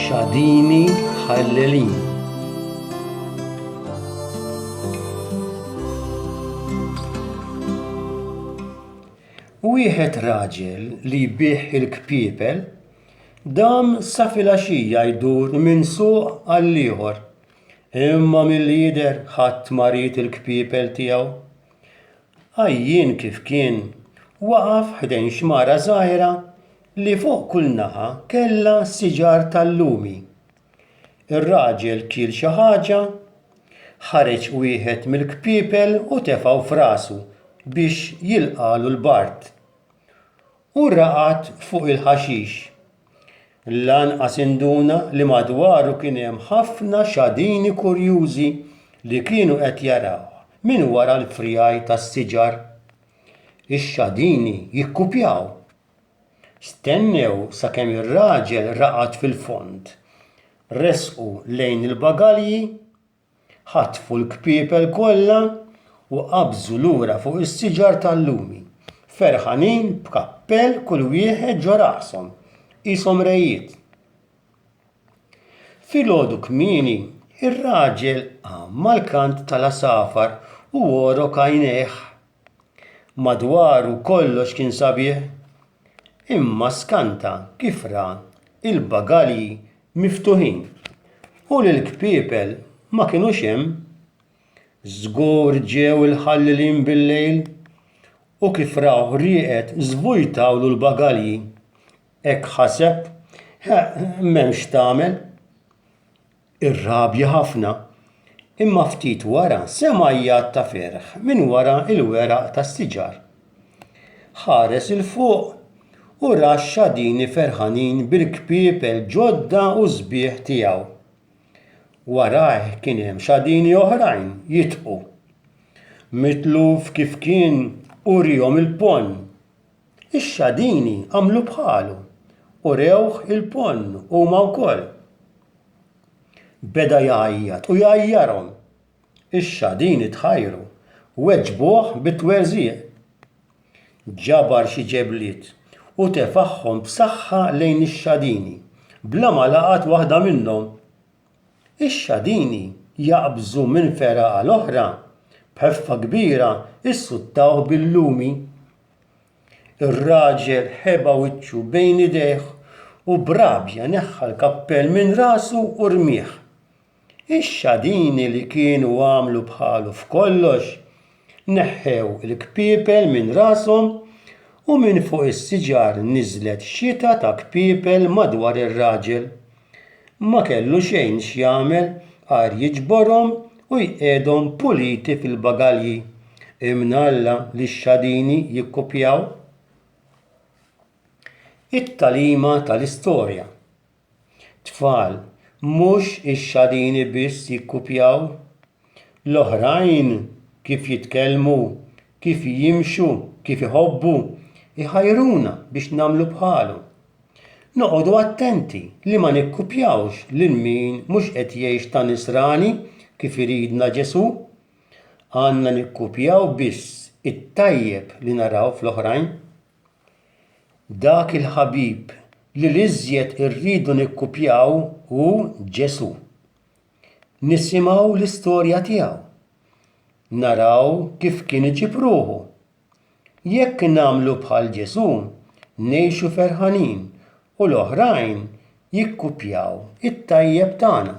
Xadini ħallelin. Wieħed raġel li jbieħ il-kpiepel dam sa filgħaxija jdur minn suq għal ieħor, imma milli jidher ħadd ma rid il-kpiepel tiegħu. Għajjien kif kien waqaf ħdejn xmara żgħira li fuq kull naħa kellha siġar tal-lumi. Ir-raġel kiel xi ħaġa, ħareġ wieħed mill-kpiepel u tefgħu f'rasu biex jilqalu l-bart. U raqat fuq il-ħaxix. Lanqas induna li madwaru kien hemm ħafna xadini kurjużi li kienu qed jaraw minn wara l-frijaj tas-siġar. Ix-xadini jikkupjaw. Stennew sakemm ir-raġel raqat fil-fond. Resqu lejn il-bagalji, ħatfu l-kpiepel kollha u qabżu lura fuq is-siġar tal-lumi. Ferħanin b'kappell kull wieħed ġo rashom, qishom rejiet. Filgħodu kmieni, ir-raġel għamma l-kant tal-asafar u għorok għajnejh. Madwaru kollox kien sabiħ, imma skanta kif ra il-bagalji miftuħin u l-kpiepel ma kinux hemm. Żgur ġew il-ħallelin bil-lejl u kif raw rieqed żvujtawlu l-bagalji. Hekk ħaseb m'hemmx tagħmel. Irrabja ħafna, imma ftit wara sema jgħid ta' ferħ minn wara il-weraq tas-siġar. Ħares il fuq u ra x-xadini ferħanin bil-kpiepel ġodda u sbieħ tiegħu. Warajh kien hemm xadini oħrajn jitqu. Mitluf kif kien u rihom il-ponn. Ix-xadini għamlu bħalu u rewh il-ponn huma wkoll. Beda jgħajjat u jgħajjarhom. Ix-xadini tħajru u weġbuh bit-twerżieq. Ġabar xi ġebliet u tefaħħom b'saħħa lejn ix-xadini bla ma laqat waħda minnhom. Ix-xadini jaqbżu minn feraqa l-oħra b'ħeffa kbira issuttawh bil-lumi. Ir-raġel ħeba wiċċu bejn idejh u b'rabja neħħa l-kappell minn rasu u rmieħ. Ix-xadini li kienu għamlu bħalu f'kollox neħħew il-kpiepel minn rashom u minn fuq is-siġar niżlet xita ta' kpiepel madwar ir-raġel. Ma kellu xejn x'jagħmel għar jiġborhom u jqiegħdhom puliti fil-bagalji imnalla li x-xadini jikkupjaw. It-tagħlima tal-istorja. Tfal, mhux ix-xadini biss jikkupjaw, l-oħrajn kif jitkellmu, kif jimxu, kif iħobbu, iħajruna biex nagħmlu bħalu. Noqogħdu attenti li ma nikkupjawx lil min mhux qed jgħix ta' nisrani kif iridna Ġesu. Għandna nikkupjaw biss it-tajjeb li naraw fl-oħrajn. Dak il-ħabib li l-iżjed irridu nikkupjaw hu Ġesu. Nisimgħu l-istorja tiegħu. Naraw kif kien iġib ruħu. Jekk nagħmlu bħal Ġesu, ngħixu ferħanin u l-oħrajn jikkupjaw it-tajjeb tagħna.